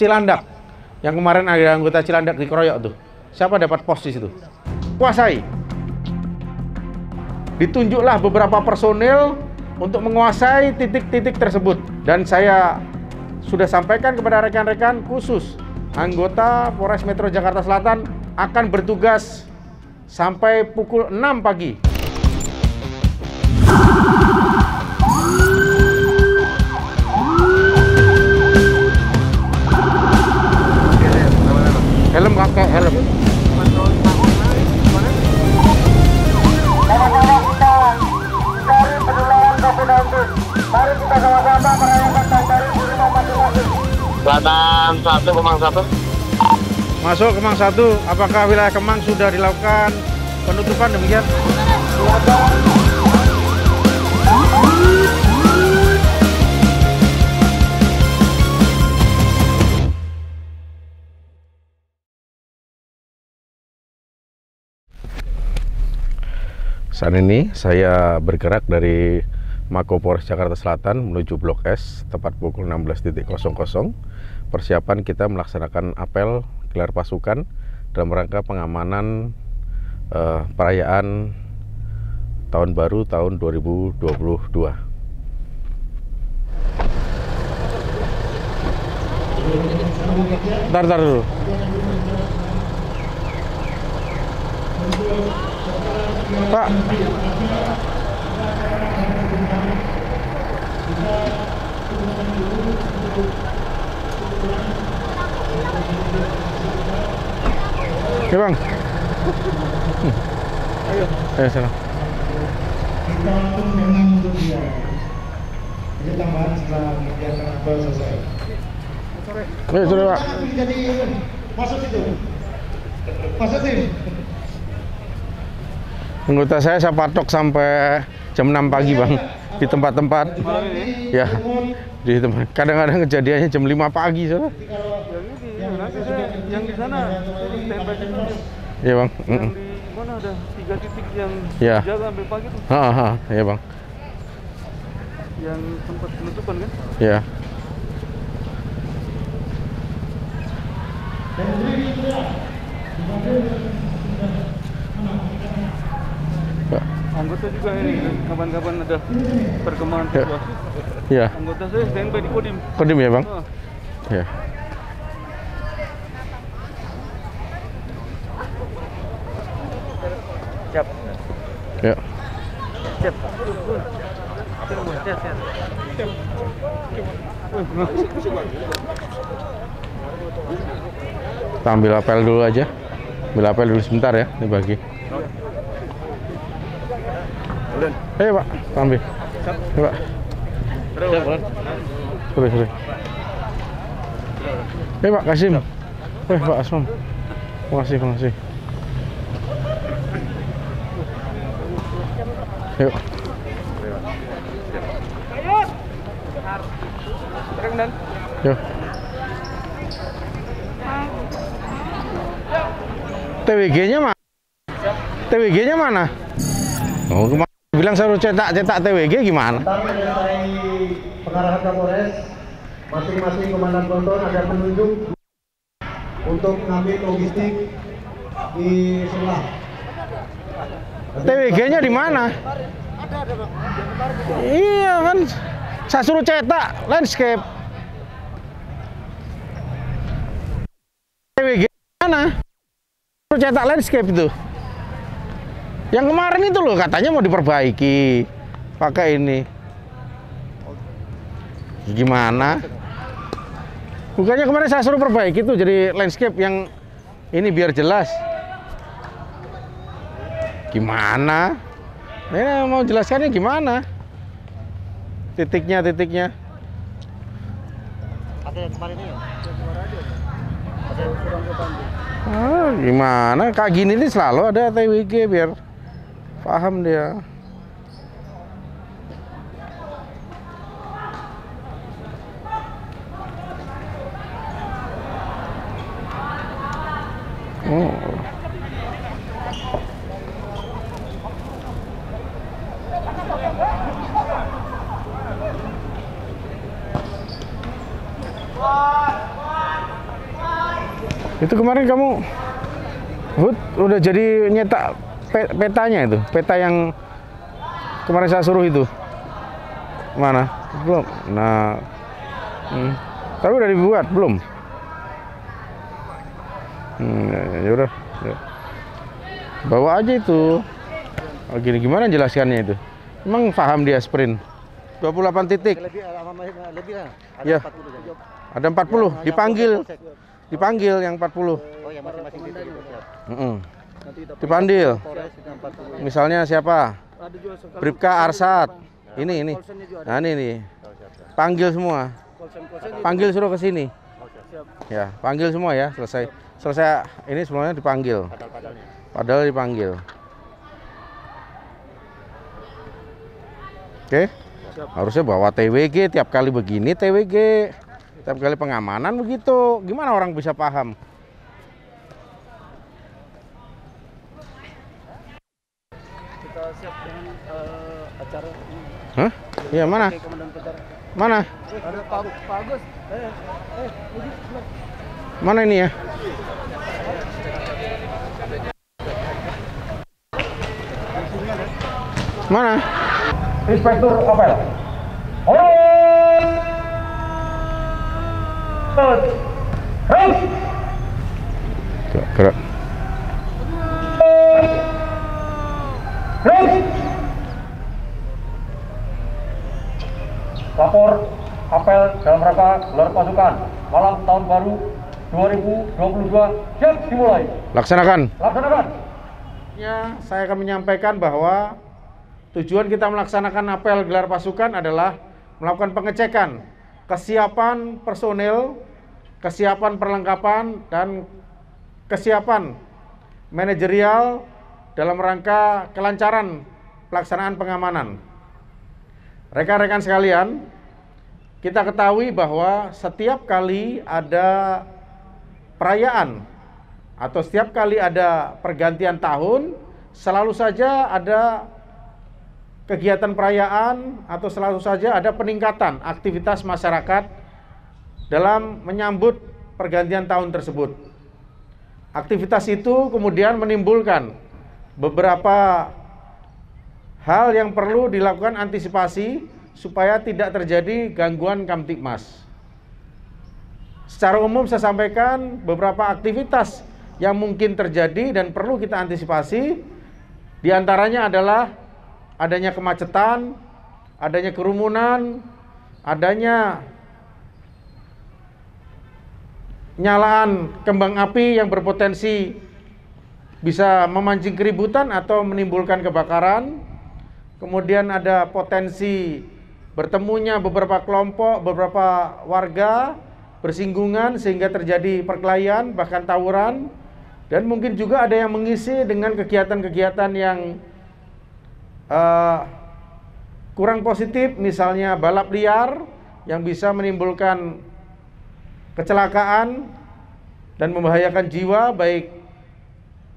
Cilandak. Yang kemarin ada anggota Cilandak dikeroyok tuh. Siapa dapat pos di situ? Kuasai. Ditunjuklah beberapa personil untuk menguasai titik-titik tersebut. Dan saya sudah sampaikan kepada rekan-rekan khusus anggota Polres Metro Jakarta Selatan akan bertugas sampai pukul 6 pagi. Helm kakek, helm. Sama-sama kita mencari penularan COVID-19. Mari kita sama-sama merayakan tahun baru di rumah masing-masing. Selatan 1, Kemang 1. Masuk Kemang 1, apakah wilayah Kemang sudah dilakukan penutupan demikian? Saat ini saya bergerak dari Mako Polres Jakarta Selatan menuju Blok S tepat pukul 16.00. Persiapan kita melaksanakan apel gelar pasukan dalam rangka pengamanan perayaan Tahun Baru tahun 2022. Bentar dulu. Pak. Ya bang. Ayo sana. Kita pun memang untuk dia. Ini tambahan setelah kegiatan apel selesai. Ayo sudah pak. Jadi masuk itu. Masukin. Anggota saya patok sampai jam 6 pagi bang di tempat-tempat ya, di tempat. Kadang-kadang kejadiannya jam 5 pagi saudara. Yang di sana Iya bang. yang di mana ada 3 titik yang Ya. jaga sampai pagi tuh, Iya bang. yang tempat penutupan kan. Ya. Anggota juga ini kapan-kapan ada perkembangan Ya. situasi. Ya. Anggota saya standby di Kodim. Kodim ya bang. Ah, Ya. siap. Ya. Siap. Kita ambil apel dulu aja. Ambil apel dulu sebentar ya, dibagi. Ayo pak, kita ambil. Ayo pak. Sorry. Ayo pak Kasim. Pak Asmam. Makasih. Yuk. Yuk. TWG-nya mana? TWG-nya mana? Oh, kemarin bilang suruh cetak TWG gimana? Dari pengarahan Kapolres, masing-masing komandan ponton ada penunjuk untuk mengambil logistik di sebelah. TWG-nya di mana? Iya kan, saya suruh cetak landscape. TWG mana? Suruh cetak landscape itu. Yang kemarin itu loh katanya mau diperbaiki pakai ini. Gimana? Bukannya kemarin saya suruh perbaiki tuh jadi landscape yang ini biar jelas. Gimana? Ini mau jelaskannya gimana? Titiknya. Ada yang kemarin ini ya? Ada yang kurang ke Bandung. Gimana? Kayak gini nih selalu ada TWG biar paham dia. Oh. Itu kemarin kamu Hud udah jadi nyetak petanya itu, peta yang kemarin saya suruh itu. Mana? Belum. Nah, tapi udah dibuat belum? Ya udah. Ya. Bawa aja itu. Oh, gimana jelaskannya itu? Emang paham dia sprint? 28 titik. Lebih lah. Ada Ya. 40. Ada 40 dipanggil. Dipanggil yang 40. Oh, yang masing-masing titik. Dipanggil. Polres dengan 40. Misalnya siapa? Ada juga sekali. Bribka Arsat. Ini. Nah, ini nih. Panggil semua. Panggil suruh ke sini. Ya, panggil semua ya, selesai. Selesai ini semuanya dipanggil. Padahal dipanggil. Oke. Harusnya bawa TWG tiap kali begini TWG. Tiap kali pengamanan begitu. Gimana orang bisa paham? Kita siap dengan acara ini. Hah? Iya, mana? Oke, Komandan Petar. Mana? Ada Pak Agus. Mana ini ya? Mana? Inspektur Opel. Gerak. Lapor apel dalam rangka gelar pasukan malam tahun baru 2022 siap dimulai. Laksanakan. Laksanakan. Ya, saya akan menyampaikan bahwa tujuan kita melaksanakan apel gelar pasukan adalah melakukan pengecekan kesiapan personil, kesiapan perlengkapan, dan kesiapan manajerial dalam rangka kelancaran pelaksanaan pengamanan. Rekan-rekan sekalian, kita ketahui bahwa setiap kali ada perayaan atau setiap kali ada pergantian tahun, selalu saja ada kegiatan perayaan atau selalu saja ada peningkatan aktivitas masyarakat dalam menyambut pergantian tahun tersebut. Aktivitas itu kemudian menimbulkan beberapa hal yang perlu dilakukan antisipasi supaya tidak terjadi gangguan Kamtibmas. Secara umum saya sampaikan beberapa aktivitas yang mungkin terjadi dan perlu kita antisipasi. Di antaranya adalah adanya kemacetan, adanya kerumunan, adanya nyalaan kembang api yang berpotensi bisa memancing keributan atau menimbulkan kebakaran. Kemudian ada potensi bertemunya beberapa kelompok, beberapa warga bersinggungan sehingga terjadi perkelahian, bahkan tawuran. Dan mungkin juga ada yang mengisi dengan kegiatan-kegiatan yang kurang positif, misalnya balap liar yang bisa menimbulkan kecelakaan dan membahayakan jiwa baik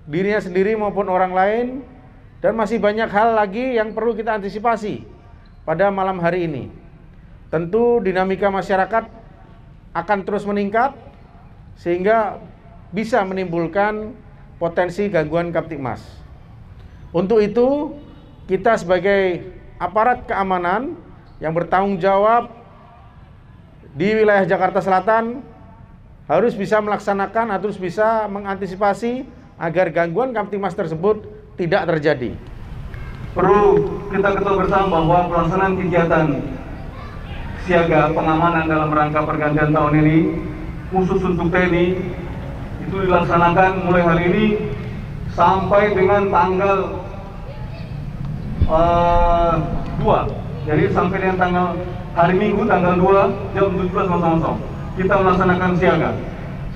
dirinya sendiri maupun orang lain. Dan masih banyak hal lagi yang perlu kita antisipasi pada malam hari ini. Tentu dinamika masyarakat akan terus meningkat sehingga bisa menimbulkan potensi gangguan Kamtibmas. Untuk itu, kita sebagai aparat keamanan yang bertanggung jawab di wilayah Jakarta Selatan harus bisa melaksanakan, harus bisa mengantisipasi agar gangguan Kamtibmas tersebut tidak terjadi. Perlu kita ketahui bersama bahwa pelaksanaan kegiatan siaga pengamanan dalam rangka pergantian tahun ini khusus untuk TNI itu dilaksanakan mulai hari ini sampai dengan tanggal 2. Jadi sampai dengan tanggal hari Minggu tanggal 2 jam 17.00 kita melaksanakan siaga,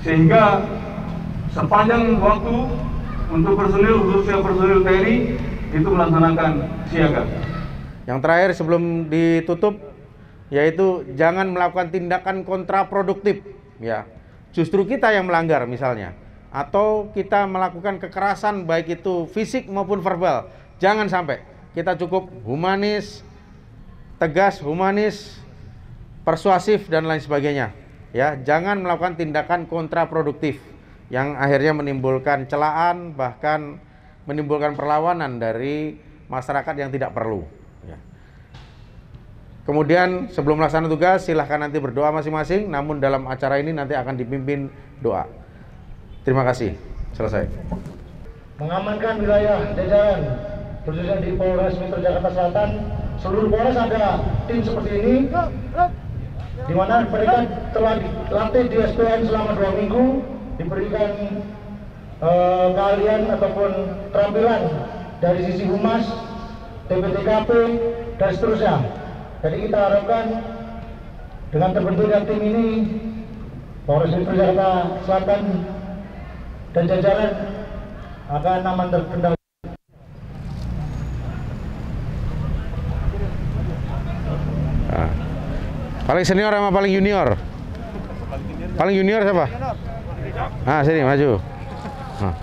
sehingga sepanjang waktu untuk personil, khususnya personil TNI itu melaksanakan siaga. Yang terakhir sebelum ditutup, yaitu jangan melakukan tindakan kontraproduktif, ya. Justru kita yang melanggar misalnya, atau kita melakukan kekerasan baik itu fisik maupun verbal. Jangan sampai. Kita cukup humanis, tegas, humanis, persuasif dan lain sebagainya. Ya, jangan melakukan tindakan kontraproduktif. yang akhirnya menimbulkan celaan, bahkan menimbulkan perlawanan dari masyarakat yang tidak perlu. Ya. Kemudian sebelum melaksanakan tugas, silahkan nanti berdoa masing-masing, namun dalam acara ini nanti akan dipimpin doa. Terima kasih. Selesai. Mengamankan wilayah jajaran, khususnya di Polres Metro Jakarta Selatan. Seluruh Polres ada tim seperti ini, di mana mereka telah dilatih di SPN selama 2 minggu, diberikan keahlian ataupun keterampilan dari sisi humas, TPTKP, dan seterusnya. Jadi kita harapkan dengan terbentuknya tim ini, Polres Metro Jakarta Selatan dan jajaran akan aman terkendali. Nah, paling senior sama paling junior? Paling junior siapa? Ah, sini maju. Nah.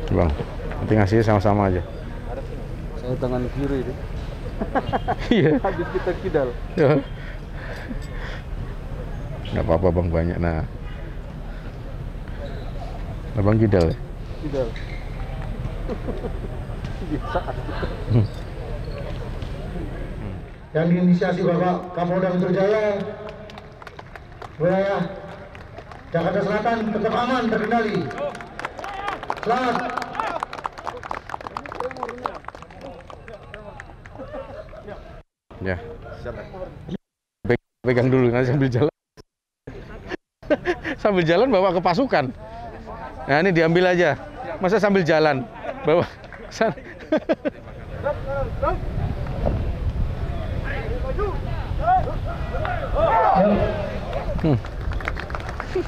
Bang, nanti ngasih sama-sama aja. Saya tangan kiri ini. Iya. Habis kita kidal. Nggak apa-apa bang, banyak. Nah, abang kidal ya? Kidal. Bisa. Yang diinisiasi Bapak Kapolda Metro Jaya, wilayah Jakarta Selatan tetap aman terkendali. Selamat. Ya. Pegang dulu nanti sambil jalan. Sambil jalan bawa ke pasukan. Nah ini diambil aja. Masa sambil jalan bawa.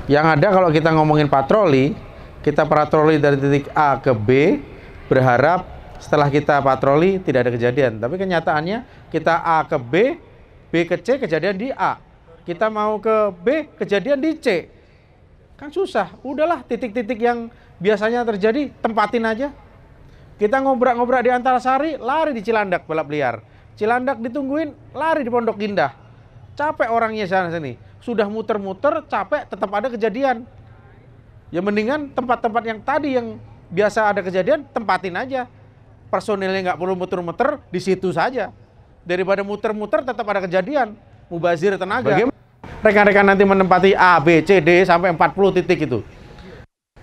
Yang ada kalau kita ngomongin patroli, kita patroli dari titik A ke B, berharap setelah kita patroli tidak ada kejadian. Tapi kenyataannya kita A ke B, B ke C, kejadian di A. Kita mau ke B, kejadian di C. Kan susah. Udahlah, titik-titik yang biasanya terjadi, tempatin aja. Kita ngobrak-ngobrak di Antasari, lari di Cilandak balap liar. Cilandak ditungguin, lari di Pondok Indah. Capek orangnya sana-sini. Sudah muter-muter, capek, tetap ada kejadian. Ya mendingan tempat-tempat yang tadi yang biasa ada kejadian, tempatin aja. Personilnya nggak perlu muter-muter, di situ saja. Daripada muter-muter, tetap ada kejadian. Mubazir tenaga. Bagaimana rekan-rekan nanti menempati A, B, C, D sampai 40 titik itu?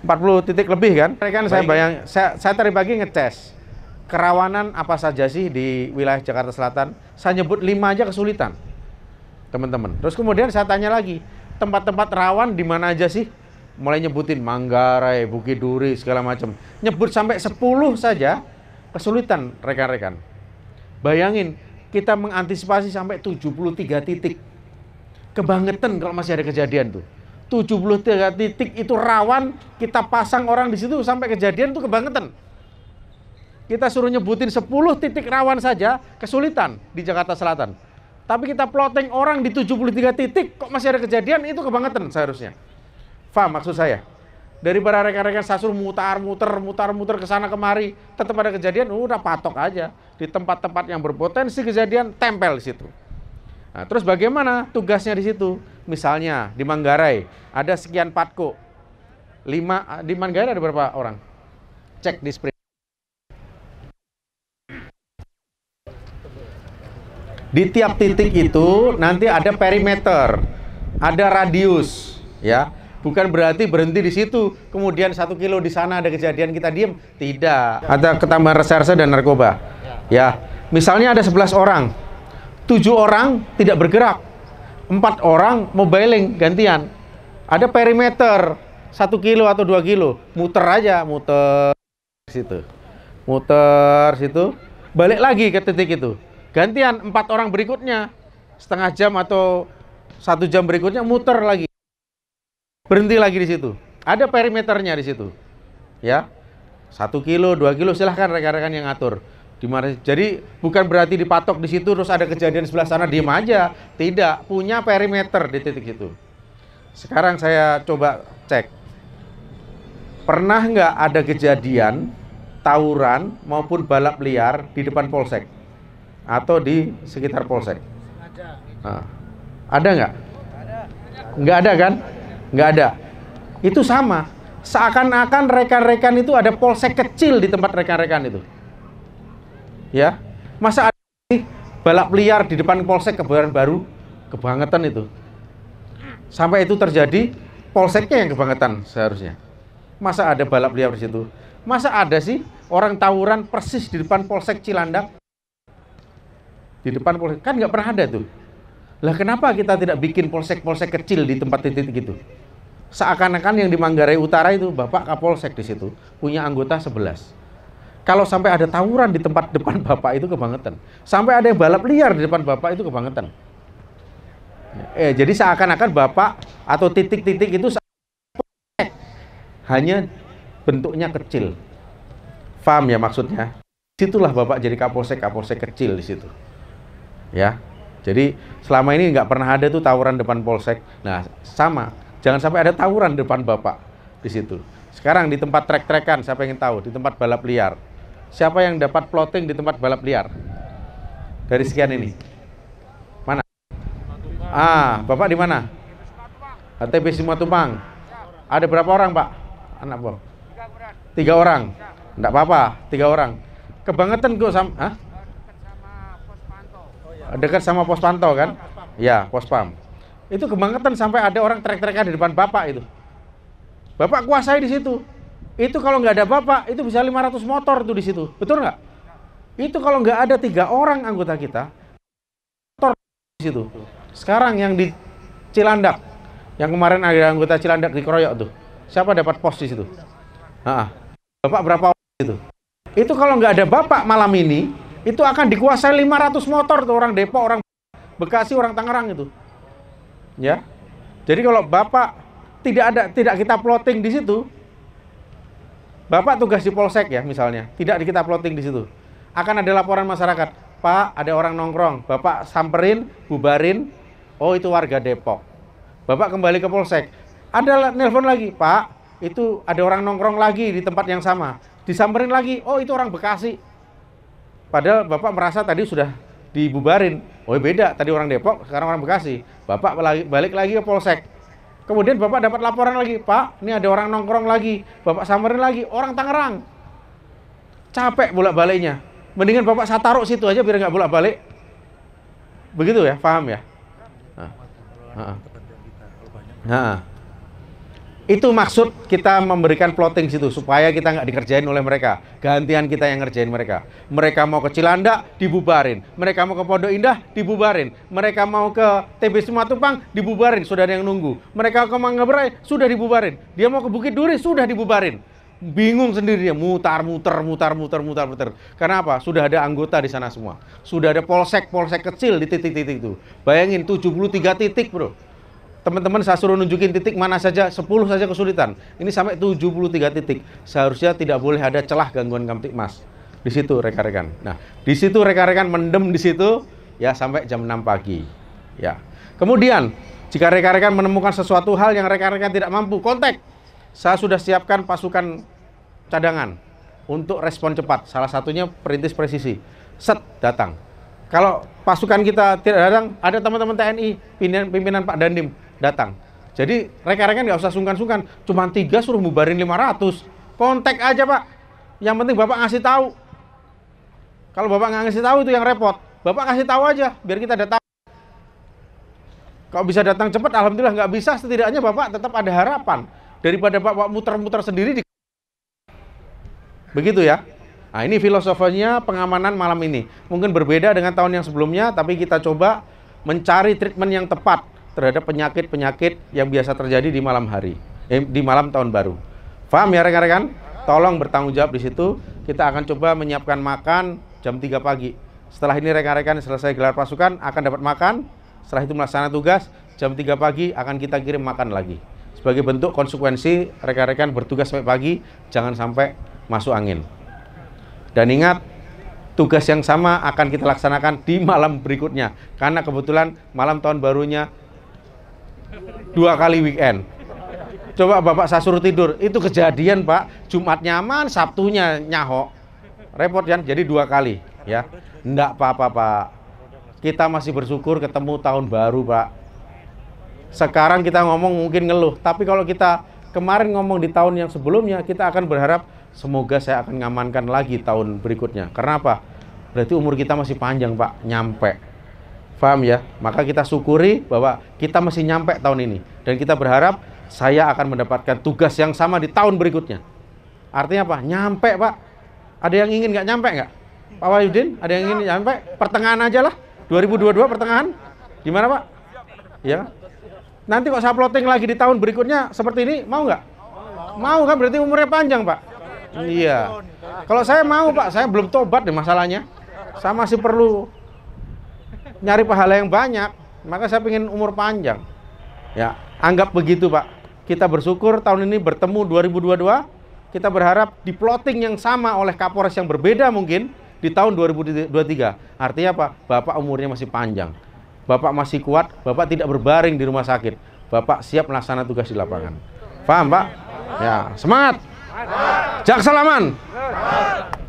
40 titik lebih kan? Rekan saya tadi pagi ngetes kerawanan apa saja sih di wilayah Jakarta Selatan. Saya nyebut 5 aja kesulitan, teman-teman. Terus kemudian saya tanya lagi, tempat-tempat rawan di mana aja sih? Mulai nyebutin Manggarai, Bukit Duri, segala macam. Nyebut sampai 10 saja kesulitan, rekan-rekan. Bayangin, kita mengantisipasi sampai 73 titik. Kebangetan kalau masih ada kejadian tuh. 73 titik itu rawan, kita pasang orang di situ sampai kejadian tuh kebangetan. Kita suruh nyebutin 10 titik rawan saja, kesulitan di Jakarta Selatan. Tapi kita plotting orang di 73 titik, kok masih ada kejadian, itu kebangetan seharusnya. Faham maksud saya? Daripada rekan-rekan saya suruh mutar-muter ke sana kemari, tetap ada kejadian, udah patok aja. Di tempat-tempat yang berpotensi kejadian, tempel di situ. Nah, terus bagaimana tugasnya di situ? Misalnya di Manggarai ada sekian patko. 5 di Manggarai ada berapa orang? Cek di sprint. Di tiap titik itu nanti ada perimeter, ada radius, ya. Bukan berarti berhenti di situ, kemudian 1 kilo di sana ada kejadian kita diem. Tidak. Ada ketambahan reserse dan narkoba. Ya, misalnya ada 11 orang. 7 orang tidak bergerak, 4 orang mobiling gantian. Ada perimeter 1 kilo atau 2 kilo, muter aja, muter situ, muter situ, balik lagi ke titik itu. Gantian 4 orang berikutnya, setengah jam atau 1 jam berikutnya muter lagi, berhenti lagi di situ. Ada perimeternya di situ, ya. 1 kilo, 2 kilo, silahkan rekan-rekan yang ngatur. Dimana, jadi bukan berarti dipatok di situ terus ada kejadian sebelah sana diem aja. Tidak, punya perimeter di titik itu. Sekarang saya coba cek. Pernah nggak ada kejadian tawuran maupun balap liar di depan polsek? Atau di sekitar polsek? Nah, ada nggak? Nggak ada kan? Nggak ada. Itu sama. Seakan-akan rekan-rekan itu ada polsek kecil di tempat rekan-rekan itu. Ya, masa ada sih balap liar di depan polsek Kebayoran Baru? Kebangetan itu. Sampai itu terjadi, polseknya yang kebangetan seharusnya. Masa ada balap liar di situ? Masa ada sih orang tawuran persis di depan polsek Cilandak? Di depan polsek, kan nggak pernah ada tuh. Lah kenapa kita tidak bikin polsek-polsek kecil di tempat titik-titik itu? Seakan-akan yang di Manggarai Utara itu Bapak Kapolsek di situ punya anggota 11. Kalau sampai ada tawuran di tempat depan Bapak itu kebangetan. Sampai ada balap liar di depan Bapak itu kebangetan. Jadi seakan-akan Bapak atau titik-titik itu hanya bentuknya kecil. Paham ya maksudnya? Situlah Bapak jadi Kapolsek kecil di situ. Ya. Jadi selama ini nggak pernah ada tuh tawuran depan polsek. Nah, sama. Jangan sampai ada tawuran depan Bapak di situ. Sekarang di tempat trek-trekan, saya pengen tahu, di tempat balap liar. Siapa yang dapat plotting di tempat balap liar? Dari sekian ini. Mana? Bapak di mana? TB Simatupang. Ada berapa orang, Pak? Anak buah. 3 orang. Enggak apa-apa, 3 orang. Kebangetan kok sama dekat sama pos pantau kan? Ya, pospam. Itu kebangetan sampai ada orang trek-trekan di depan Bapak itu. Bapak kuasai di situ. Itu kalau nggak ada Bapak, itu bisa 500 motor tuh di situ. Betul nggak? Itu kalau nggak ada 3 orang anggota kita, motor di situ. Sekarang yang di Cilandak, yang kemarin ada anggota Cilandak dikeroyok tuh. Siapa dapat pos di situ? Bapak berapa orang di situ? Itu kalau nggak ada Bapak malam ini, itu akan dikuasai 500 motor tuh, orang Depok, orang Bekasi, orang Tangerang itu. Ya. Jadi kalau Bapak tidak kita plotting di situ, Bapak tugas di polsek ya misalnya, tidak kita plotting di situ. Akan ada laporan masyarakat, Pak, ada orang nongkrong, Bapak samperin, bubarin, oh itu warga Depok. Bapak kembali ke polsek. Ada nelpon lagi, Pak, itu ada orang nongkrong lagi di tempat yang sama. Disamperin lagi, oh itu orang Bekasi. Padahal Bapak merasa tadi sudah dibubarin. Oh beda, tadi orang Depok, sekarang orang Bekasi. Bapak balik lagi ke polsek. Kemudian Bapak dapat laporan lagi, Pak, ini ada orang nongkrong lagi. Bapak samperin lagi, orang Tangerang. Capek bolak-baliknya. Mendingan Bapak saya taruh situ aja biar nggak bolak-balik. Begitu ya, paham ya? Itu maksud kita memberikan plotting situ supaya kita nggak dikerjain oleh mereka, gantian kita yang ngerjain mereka. Mereka mau ke Cilandak dibubarin, mereka mau ke Pondok Indah dibubarin, mereka mau ke TB Simatupang dibubarin, sudah ada yang nunggu. Mereka ke Manggarai sudah dibubarin, dia mau ke Bukit Duri sudah dibubarin. Bingung sendiri dia, mutar. Karena apa? Sudah ada anggota di sana semua, sudah ada polsek kecil di titik-titik itu. Bayangin 73 titik, bro. Teman-teman saya suruh nunjukin titik mana saja, 10 saja kesulitan. Ini sampai 73 titik. Seharusnya tidak boleh ada celah gangguan Kamtibmas. Di situ rekan-rekan. Nah, di situ rekan-rekan mendem di situ ya sampai jam 6 pagi. Ya. Kemudian, jika rekan-rekan menemukan sesuatu hal yang rekan-rekan tidak mampu, kontak. Saya sudah siapkan pasukan cadangan untuk respon cepat. Salah satunya perintis presisi. Set, datang. Kalau pasukan kita tidak datang, ada teman-teman TNI, pimpinan Pak Dandim datang. Jadi rekan-rekan nggak usah sungkan-sungkan, cuma 3 suruh bubarin 500. Kontak aja Pak. Yang penting Bapak ngasih tahu. Kalau Bapak nggak ngasih tahu itu yang repot. Bapak kasih tahu aja, biar kita datang. Kalau bisa datang cepat, alhamdulillah. Nggak bisa, setidaknya Bapak tetap ada harapan. Daripada Bapak muter-muter sendiri. Begitu ya. Nah ini filosofinya pengamanan malam ini. Mungkin berbeda dengan tahun yang sebelumnya, tapi kita coba mencari treatment yang tepat terhadap penyakit-penyakit yang biasa terjadi di malam hari, di malam tahun baru. Paham ya rekan-rekan? Tolong bertanggung jawab di situ. Kita akan coba menyiapkan makan jam 3 pagi. Setelah ini rekan-rekan selesai gelar pasukan akan dapat makan. Setelah itu melaksanakan tugas, jam 3 pagi akan kita kirim makan lagi. Sebagai bentuk konsekuensi rekan-rekan bertugas sampai pagi, jangan sampai masuk angin. Dan ingat, tugas yang sama akan kita laksanakan di malam berikutnya. Karena kebetulan malam tahun barunya 2 kali weekend. Coba Bapak saya suruh tidur, itu kejadian Pak. Jumat nyaman, Sabtunya nyahok. Repot kan? Jadi 2 kali ya. Enggak apa-apa Pak. kita masih bersyukur ketemu tahun baru, Pak. Sekarang kita ngomong mungkin ngeluh, tapi kalau kita kemarin ngomong di tahun yang sebelumnya, kita akan berharap semoga saya akan ngamankan lagi tahun berikutnya. Karena apa? Berarti umur kita masih panjang, Pak, nyampe. Paham ya? Maka kita syukuri bahwa kita masih nyampe tahun ini. Dan kita berharap saya akan mendapatkan tugas yang sama di tahun berikutnya. Artinya apa? Nyampe, Pak. Ada yang ingin nggak nyampe nggak? Pak Wahyudin, ada yang ingin nyampe? Pertengahan aja lah. 2022 pertengahan. Gimana, Pak? Ya. Nanti kok saya plotting lagi di tahun berikutnya seperti ini, mau nggak? Mau kan, berarti umurnya panjang, Pak. Iya. Kalau saya mau, Pak, saya belum tobat deh masalahnya. Saya masih perlu nyari pahala yang banyak. Maka saya pengen umur panjang. Ya, anggap begitu, Pak. Kita bersyukur tahun ini bertemu 2022. Kita berharap di plotting yang sama oleh Kapolres yang berbeda mungkin di tahun 2023. Artinya apa? Bapak umurnya masih panjang. Bapak masih kuat, Bapak tidak berbaring di rumah sakit. Bapak siap melaksanakan tugas di lapangan. Paham, Pak? Ya, semangat. Jaksa aman.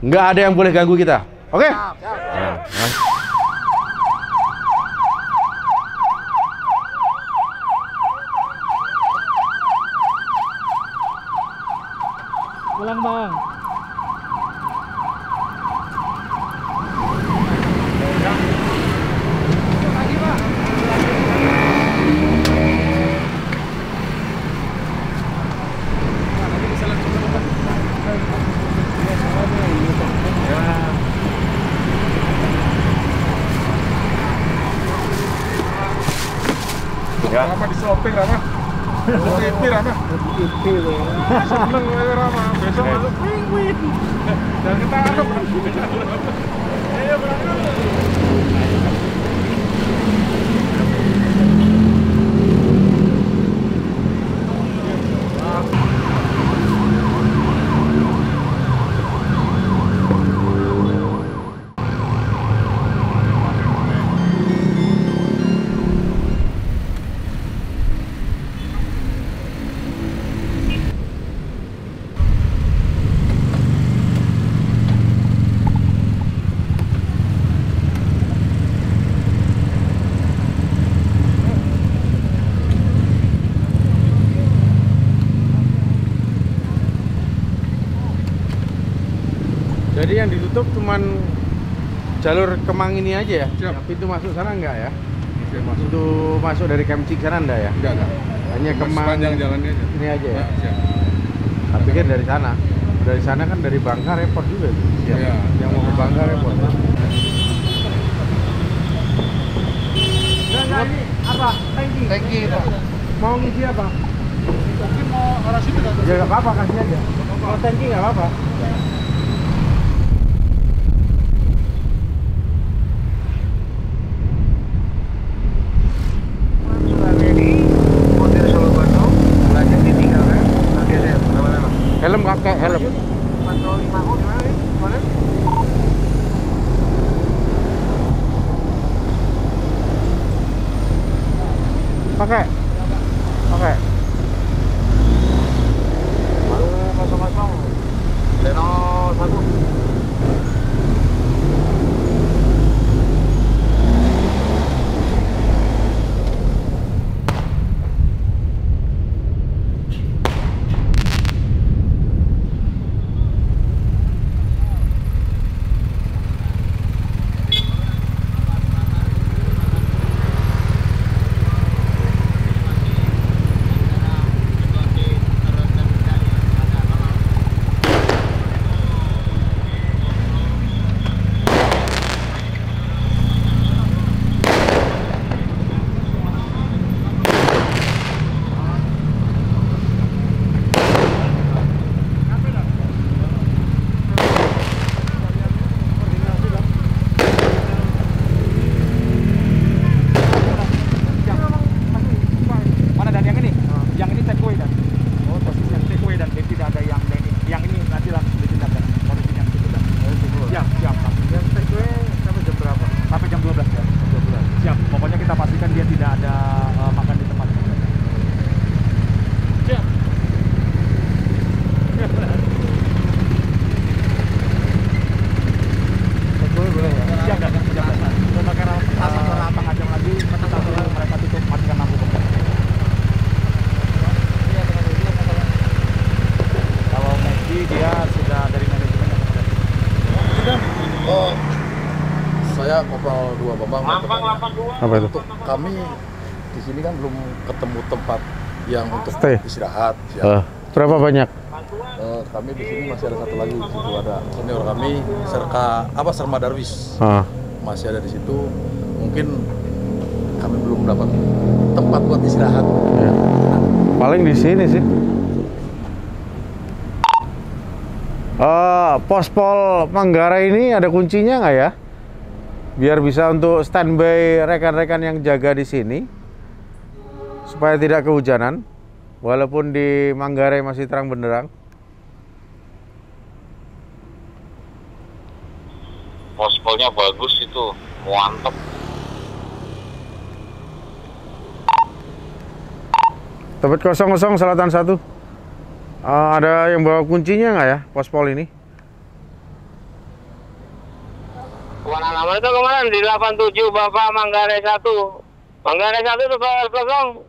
Nggak ada yang boleh ganggu kita. Oke? Nah, pulang, Bang. Rama di shopping, Rama. Itu Rama. Seneng gue Rama. Besok masuk penguin. Dan kita anggap. Ayo berangkat. Jadi yang ditutup cuman jalur Kemang ini aja ya? Siap. Pintu masuk sana enggak ya? Oke, masuk. Pintu masuk dari Kemcik sana enggak ya? Enggak. Hanya Kemang Sepanjang jalannya aja. ini aja ya? Nah, siap. Saya pikir dari sana. Dari sana kan dari Bangka repot juga. Siap. Iya. Yang mau ke Bangka repot. Ini apa? Tangki. Thank you, Pak. Mau ngisi apa? Mungkin mau arah situ kan? Ya nggak apa-apa, kasih aja. Kalau tangki nggak apa-apa. Helm pakai helm. Pakai. Pakai. Baru 00 Leno 1. 82 Bapak. Mampang 82. Apa itu? Untuk kami di sini kan belum ketemu tempat yang untuk Stay. istirahat. Ya. Berapa banyak? Kami di sini masih ada satu lagi, di situ ada senior kami, Serma Darwis. Masih ada di situ. Mungkin kami belum dapat tempat buat istirahat. Ya. Paling di sini sih. Pospol Manggarai ini ada kuncinya nggak ya? Biar bisa untuk standby rekan-rekan yang jaga di sini, supaya tidak kehujanan, walaupun di Manggarai masih terang benderang. Pospolnya bagus itu, mantep. Tebet 00 Selatan 1. Ada yang bawa kuncinya nggak ya pospol ini? Kemana nama itu kemarin di 87 Bapak Manggarai 1. Manggarai 1 itu kosong.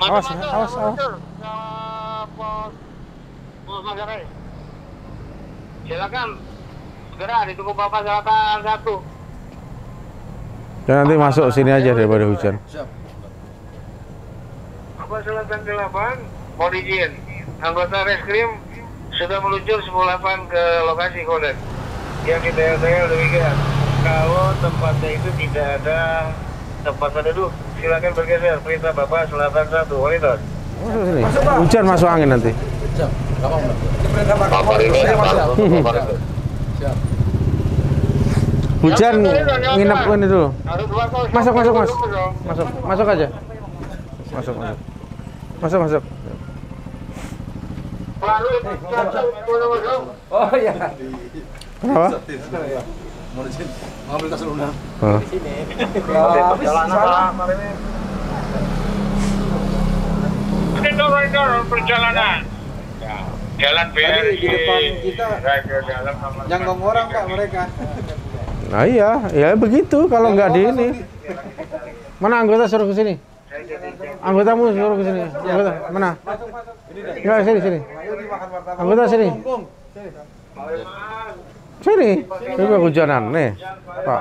Awas, awas. Pos Manggarai. Silakan segera ditunggu Bapak Selatan 1. Dan nanti masuk sini aja daripada hujan. Bapak Selatan 8 mohon izin. Anggota reskrim sudah meluncur 98 ke lokasi koden. Yang kita demikian. Kalau tempatnya itu tidak ada tempat duduk, silakan bergeser. Perintah Bapak Selatan 1. Monitor. Masuk sini. Hujan masuk angin nanti. Siap. Hujan nginep ini dulu. Masuk mas. Masuk aja. Masuk. Oh iya. Kenapa? Mau di sini, ngambil tas dulu nah. Perjalanan. Jalan BRI di depan kita nyangkong orang Kak mereka. Nah iya, ya begitu kalau nggak di ini. Mana anggota suruh ke sini? Anggotamu suruh ke sini. Anggota mana? Enggak sini. Anggota sini. Sini. Ini kehujanan nih. Pak.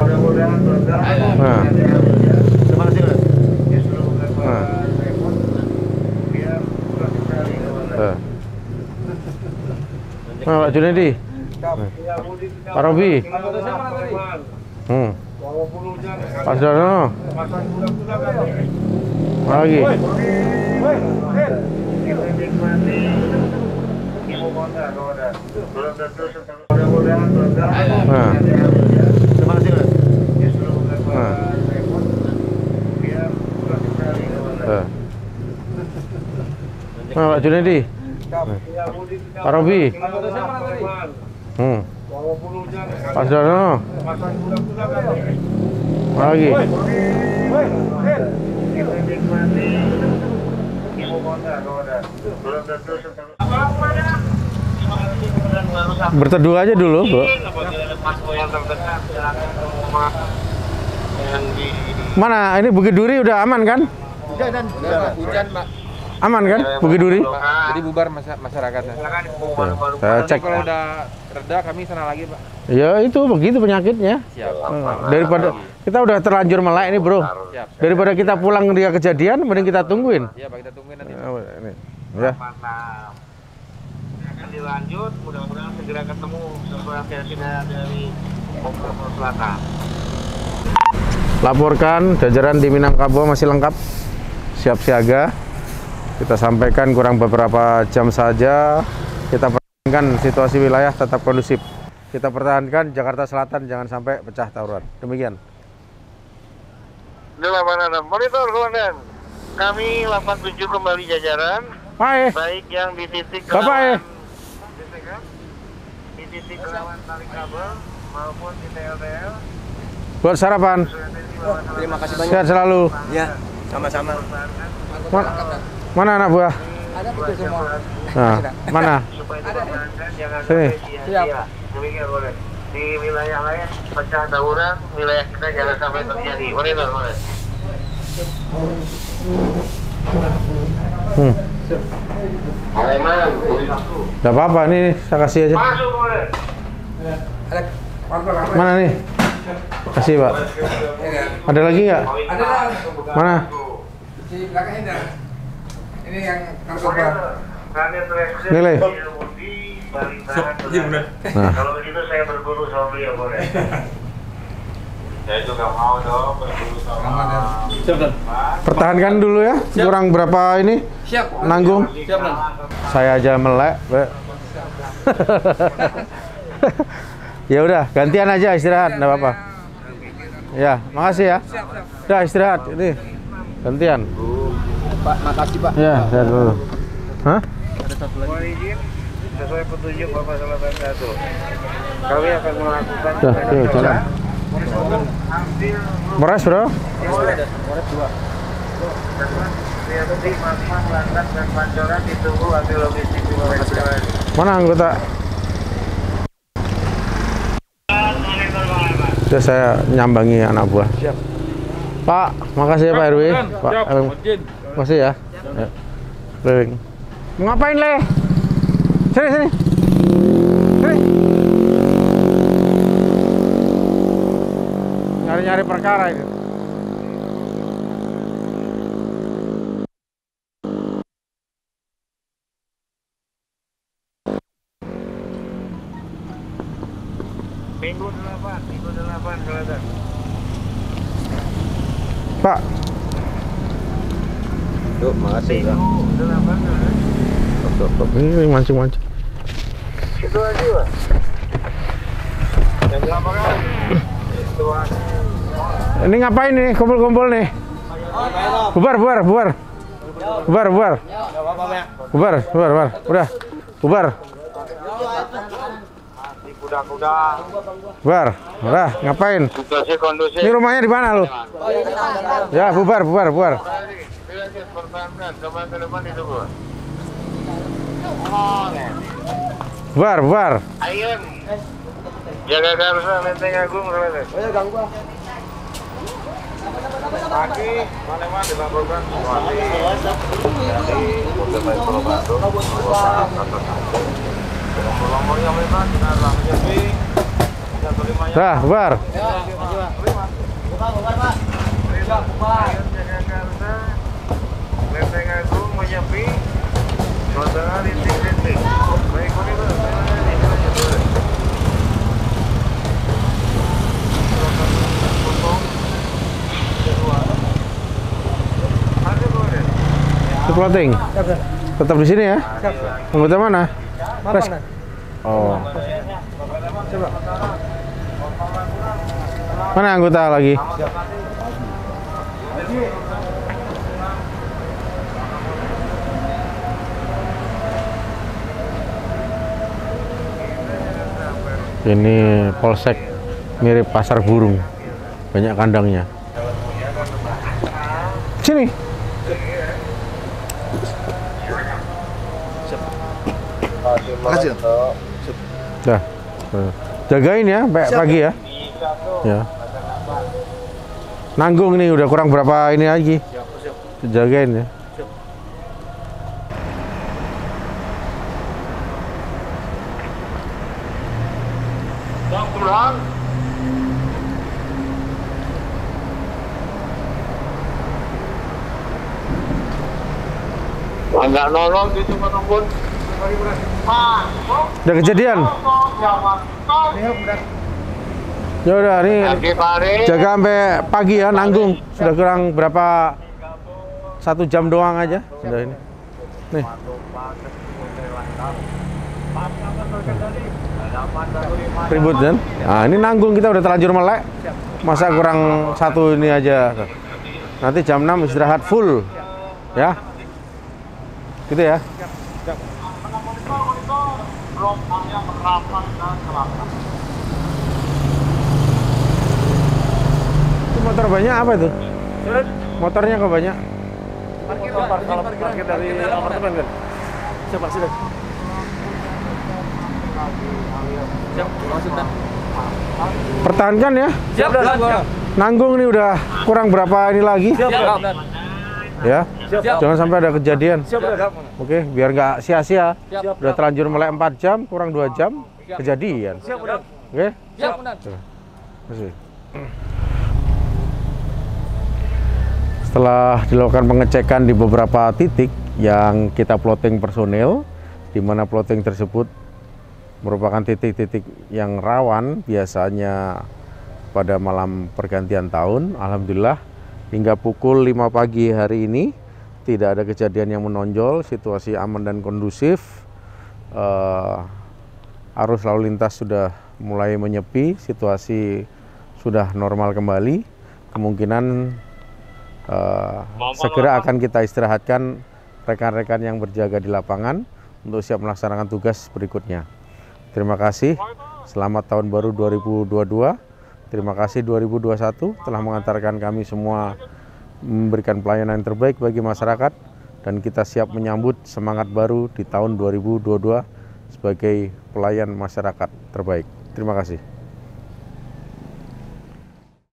Nah. Nah, Pak Junedi. Pak Robi. Pak Sudarno. Lagi. Nah, Pak Junedi. Pak Robi. Pak Sudarno. Lagi. Berteduh aja dulu, Bro. Mana? Ini Bukit Duri udah aman kan? Udah hujan, Pak. Aman kan Bukit Duri? Jadi bubar masyarakatnya. Saya cek. Kalau udah reda kami sana lagi, Pak. Ya itu begitu penyakitnya. Siap. Daripada kita udah terlanjur melek ini, Bro. Siap. Daripada kita pulang dia kejadian, mending kita tungguin. Iya, Pak, kita tungguin nanti. Ini. Ya. Akan dilanjut, mudah-mudahan segera ketemu sesuai hasil dari Polres Selatan. Laporkan jajaran di Minangkabau masih lengkap, siap siaga. Kita sampaikan kurang beberapa jam saja. Kita pertahankan situasi wilayah tetap kondusif. Kita pertahankan Jakarta Selatan jangan sampai pecah tawuran. Demikian. 86 monitor komandan. Kami 87 kembali jajaran. Hai. Baik yang di titik Bapak di titik rawan tali kabel maupun di TLTL. Buat sarapan. Terima kasih banyak. Sehat selalu. Ya, sama-sama. Mana anak buah? Ada itu semua. Nah, mana? Supaya dipertahankan jangan Sini. sampai sia-sia. Demikian boleh. Di wilayah lain pecah tawuran, wilayah kita jangan sampai terjadi. Monitor boleh. Gak apa-apa, ini saya kasih aja. Masuk boleh. Mana nih? Kasih Pak. Ada lagi nggak? Ada. Mana? Di belakang ini. Ini yang narkoba. Nilai. Nah. Kalau begitu saya berburu sama beliau boleh. Saya juga mau dong berburu sama. Pertahankan dulu ya. Kurang berapa ini? Siap. Nanggung. Siap, Bang. Saya aja melek. Ya udah, gantian aja istirahat, enggak apa-apa. Ya, makasih ya. Udah istirahat ini. Gantian. Pak, makasih Pak. Ya, saya dulu. Hah? Mohon izin sesuai petunjuk Bapak Selatan 1. Kami akan melakukan Yuk, jalan. Beras, Bro? Reaksi Masman, Lantas, dan Pancoran ditunggu ambil logistik di Polres Jalan. Mana anggota? Sudah saya nyambangi anak buah. Siap. Pak, makasih ya Pak RW. Pak, makasih ya. Ya. Keliling. Mau ngapain, Le? Sini, sini. Sini. Nyari-nyari perkara ini. Minggu 8 Selatan. Pak. Yuk, makasih ya. Minggu 8 Selatan. Ini mancing-mancing. Situ aja, Pak. Yang berapa kali? Ini ngapain nih? Kumpul-kumpul nih. Bubar, bubar, bubar. Bubar, bubar. Bubar, bubar, bubar. Udah. Bubar. Kuda-kuda. Bubar. Udah, ngapain? Situasi kondusif. Ini rumahnya di mana lu? Ya, bubar, bubar, bubar. Pertahankan, coba ke depan itu, Bu. Bubar, bubar. Ayun. Jaga Garsa, Lenteng Agung, Selatan. Oh ya, ganggu Pak. Pagi, mana-mana dilaporkan situasi dari Polda Pulau Batu. Ngomong-ngomongnya memang jenazah menyepi. Dah, bubar. Lenteng Agung menyepi. Suasana rintik-rintik. Baik, ini Plotting. Tetap di sini ya? Anggota mana? Res. Oh. Mana anggota lagi? Ini polsek mirip pasar burung, banyak kandangnya. Sini. Makasih. Dah. Jagain ya, pagi ya. Ya. Nanggung nih udah kurang berapa ini lagi. Jagain ya. Bang pulang. Enggak nolong gitu menunggu. Udah kejadian. Ya udah nih. Jaga sampai pagi ya, nanggung. Sudah kurang berapa? 1 jam doang aja. Sudah ini. Nih. Ribut kan? Nah ini nanggung, kita udah terlanjur melek. Masa kurang 1 ini aja. Nanti jam 6 istirahat full. Ya. Gitu ya. Itu motor banyak apa itu? Motornya kok banyak? Parkir dari apartemen kan? Siapa sudah? Siap, maksudnya. Pertahankan ya. Siap, siap. Nanggung nih udah kurang berapa ini lagi? Siap. Ya. Siap. Jangan sampai ada kejadian. Siap. Oke, biar nggak sia-sia. Siap. Udah terlanjur melek 4 jam, kurang 2 jam, kejadian. Siap, udah. Oke? Siap, benar. Terima kasih. Setelah dilakukan pengecekan di beberapa titik yang kita plotting personil, di mana plotting tersebut merupakan titik-titik yang rawan biasanya pada malam pergantian tahun. Alhamdulillah hingga pukul 5 pagi hari ini tidak ada kejadian yang menonjol, situasi aman dan kondusif. Arus lalu lintas sudah mulai menyepi, situasi sudah normal kembali. Kemungkinan segera akan kita istirahatkan rekan-rekan yang berjaga di lapangan untuk siap melaksanakan tugas berikutnya. Terima kasih, selamat tahun baru 2022. Terima kasih 2021 telah mengantarkan kami semua memberikan pelayanan yang terbaik bagi masyarakat, dan kita siap menyambut semangat baru di tahun 2022 sebagai pelayan masyarakat terbaik. Terima kasih.